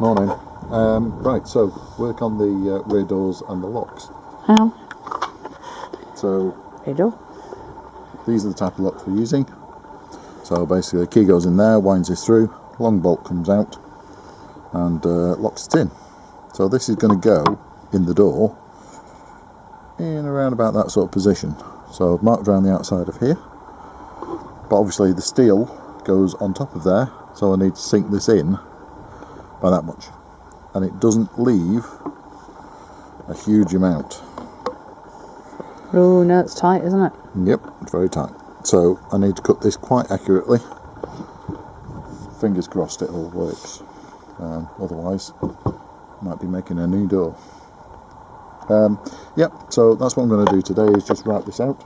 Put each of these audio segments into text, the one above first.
Morning. Right, so work on the rear doors and the locks. How? So Rear door. these are the type of locks we're using. So basically the key goes in there, winds this through, long bolt comes out and locks it in. So this is going to go in the door in around about that sort of position. So I've marked around the outside of here, but obviously the steel goes on top of there, so I need to sink this in by that much, and it doesn't leave a huge amount. Oh no, it's tight, isn't it? Yep, it's very tight. So I need to cut this quite accurately. Fingers crossed it all works. Otherwise, might be making a new door. Yep, so that's what I'm going to do today, is just write this out.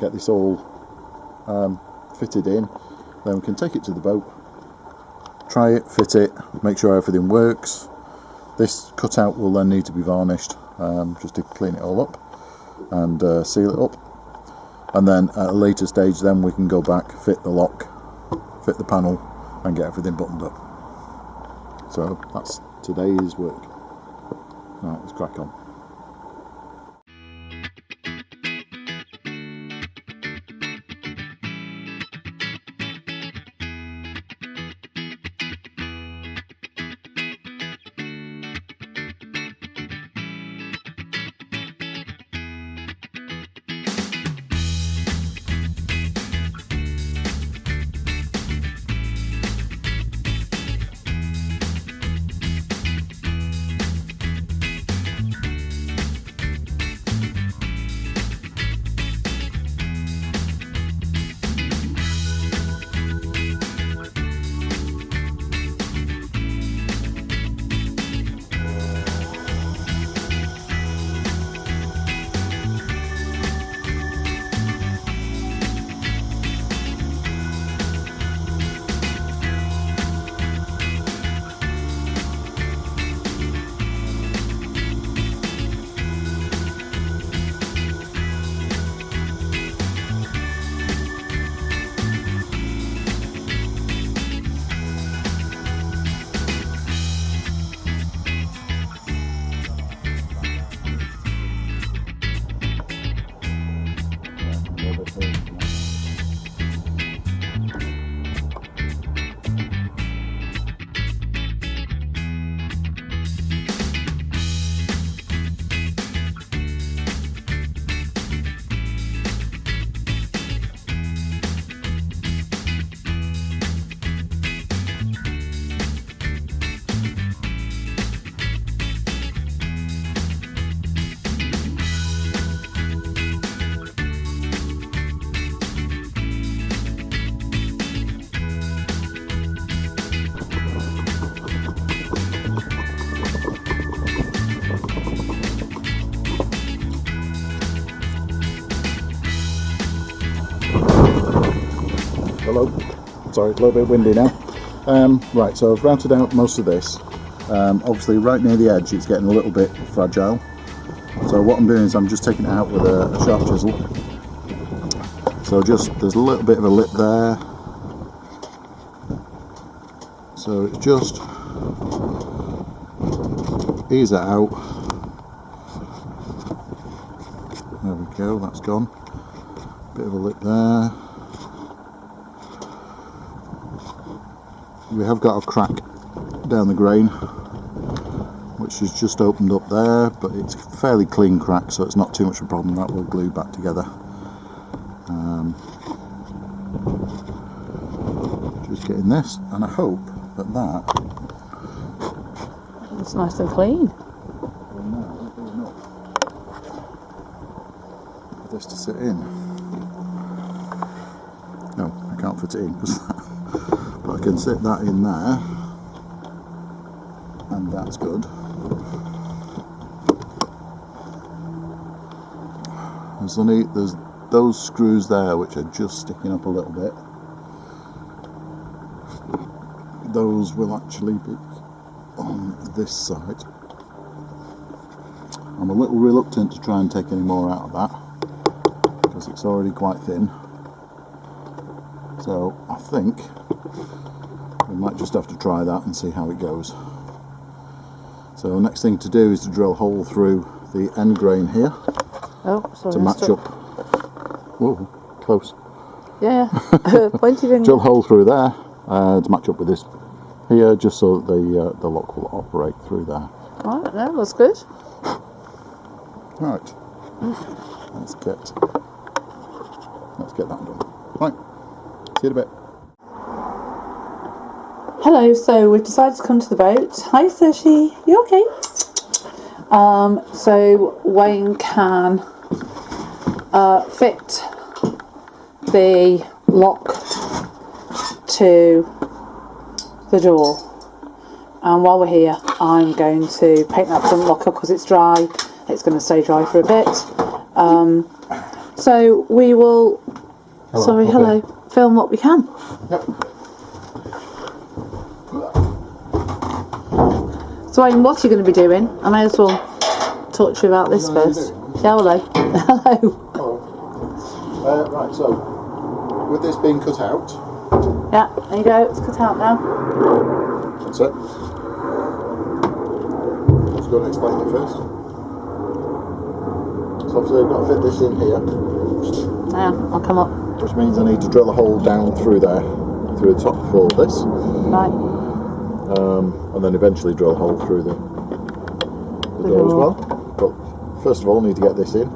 Get this all fitted in. Then we can take it to the boat, try it, fit it, make sure everything works. This cutout will then need to be varnished, just to clean it all up and seal it up. And then at a later stage then we can go back, fit the lock, fit the panel and get everything buttoned up. So that's today's work. Right, let's crack on. Hello, sorry, it's a little bit windy now. Right, so I've routed out most of this. Obviously right near the edge it's getting a little bit fragile. So what I'm doing is I'm just taking it out with a sharp chisel. So just, there's a little bit of a lip there. So it's just ease it out. There we go, that's gone. Bit of a lip there. We have got a crack down the grain, which has just opened up there, but it's a fairly clean crack, so it's not too much of a problem. That will glue back together. Just getting this, and I hope that it's nice and clean. Well, no, it is not. For this to sit in. No, I can't fit it in because but I can sit that in there, and that's good. There's those screws there which are just sticking up a little bit. Those will actually be on this side. I'm a little reluctant to try and take any more out of that because it's already quite thin. So I think We might just have to try that and see how it goes. So the next thing to do is to drill a hole through the end grain here to match up. Whoa, close. Yeah, pointy finger. Drill a hole through there to match up with this here, just so that the lock will operate through there. Right, no, that's good. Right, let's get that done. Right, see you in a bit. Hello, so we've decided to come to the boat. Hi Sashi, you okay? So Wayne can fit the lock to the door, and while we're here I'm going to paint that front lock up because it's dry. It's going to stay dry for a bit. So we will film what we can. Yep. So Wayne, what are you going to be doing? I may as well talk to you about this first. Yeah, hello. Hello. Hello. Right, so with this being cut out. Yeah, there you go. It's cut out now. That's it. Let's go and explain it first. So obviously I've got to fit this in here. Yeah, I'll come up. Which means I need to drill a hole down through there, through the top for this. Right. And then eventually drill a hole through the door as well. But first of all I need to get this in.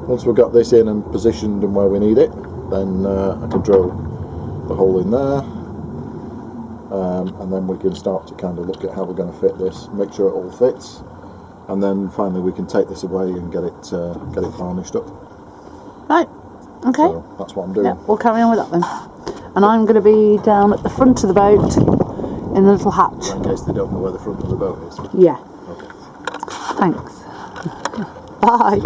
Once we've got this in and positioned and where we need it, then I can drill the hole in there. And then we can start to kind of look at how we're going to fit this, make sure it all fits. And then finally we can take this away and get it varnished up. Right, okay. So that's what I'm doing. Yeah, we'll carry on with that then. And I'm going to be down at the front of the boat in the little hatch. In case they don't know where the front of the boat is. Yeah. Okay. Thanks. Bye.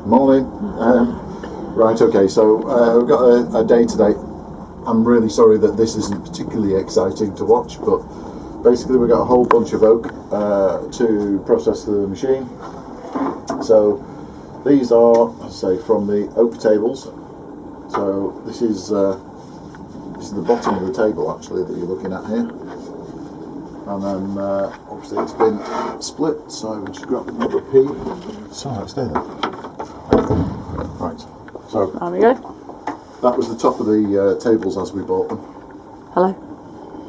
Morning. Right, okay, so we've got a day today. I'm really sorry that this isn't particularly exciting to watch, but basically we've got a whole bunch of oak to process through the machine. So these are, as I say, from the oak tables. So this is the bottom of the table actually that you're looking at here. And then obviously it's been split, so we just grab another P. Sorry, stay there. Right, so There we go. that was the top of the tables as we bought them. Hello.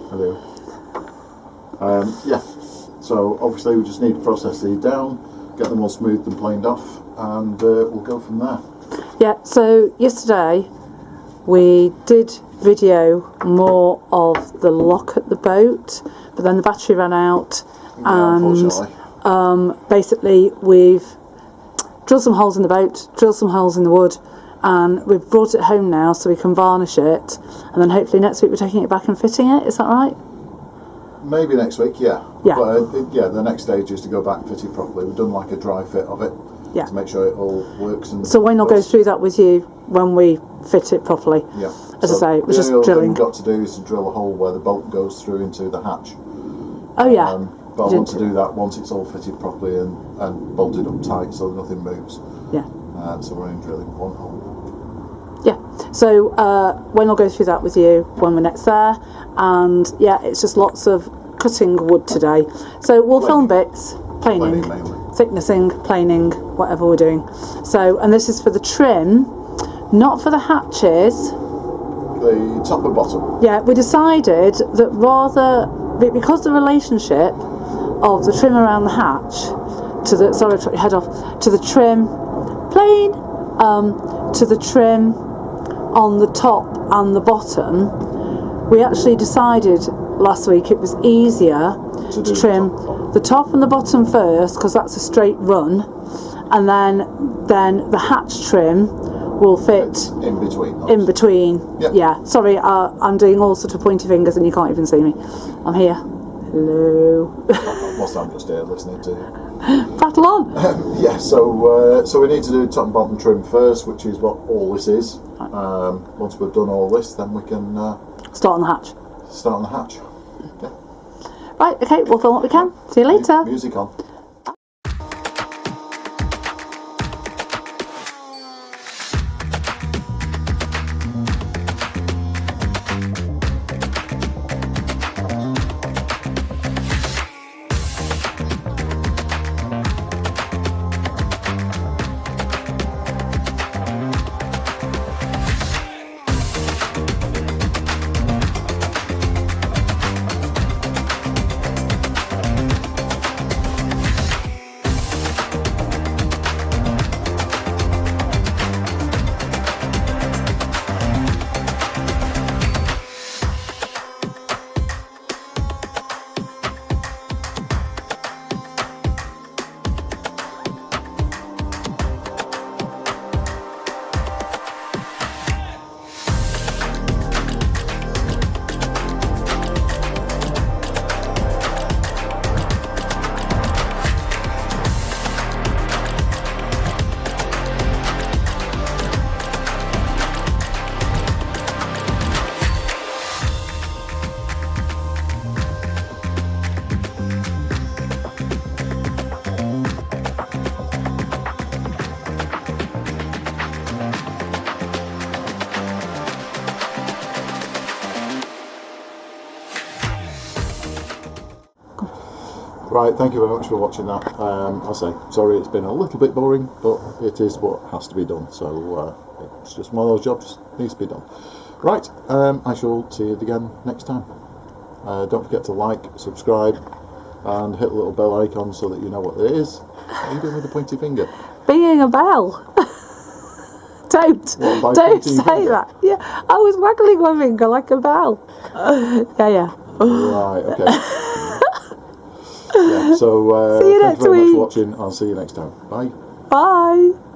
Hello. Yeah, so obviously we just need to process these down, get them all smoothed and planed off, and we'll go from there. Yeah, so yesterday we did video more of the lock at the boat, but then the battery ran out, and basically we've drilled some holes in the boat, drilled some holes in the wood, and we've brought it home now so we can varnish it, and then hopefully next week we're taking it back and fitting it. Is that right? Maybe next week, yeah. Yeah. But yeah, the next stage is to go back and fit it properly. We've done like a dry fit of it, yeah, to make sure it all works. And so Wayne will go through that with you when we fit it properly. Yeah. As I say, it was just drilling. The drilling. only thing we've got to do is to drill a hole where the bolt goes through into the hatch. Oh yeah. But I want to do that once it's all fitted properly and bolted up tight so nothing moves. Yeah. So we're only drilling one hole. Yeah, so Wayne will go through that with you when we're next there, and yeah, it's just lots of cutting wood today. So we'll film bits, planing, thicknessing, planing, whatever we're doing. So, and this is for the trim, not for the hatches. The top and bottom. Yeah, we decided that rather, because the relationship of the trim around the hatch to the, sorry, I took your head off, to the trim, plane, to the trim on the top and the bottom, we actually decided last week it was easier to trim the top and the bottom first, because that's a straight run, and then the hatch trim will fit in between. In between. Yep. Yeah. Sorry, I'm doing all sort of pointy fingers and you can't even see me. I'm here. Hello. Whilst I'm just here listening to you. Battle on. Yeah. So we need to do top and bottom trim first, which is what all this is. Right. Once we've done all this, then we can start on the hatch. Start on the hatch. Yeah. Right. Okay. We'll film what we can. See you later. Music on. Right, thank you very much for watching that. I'll say, sorry it's been a little bit boring, but it is what has to be done. So it's just one of those jobs that needs to be done. Right, I shall see you again next time. Don't forget to like, subscribe, and hit the little bell icon so that you know what it is. What are you doing with the pointy finger? Being a bell. Don't say that. Yeah, I was waggling my finger like a bell. Yeah. Right, okay. Yeah, so see you thank next you very week. much for watching. I'll see you next time. Bye. Bye.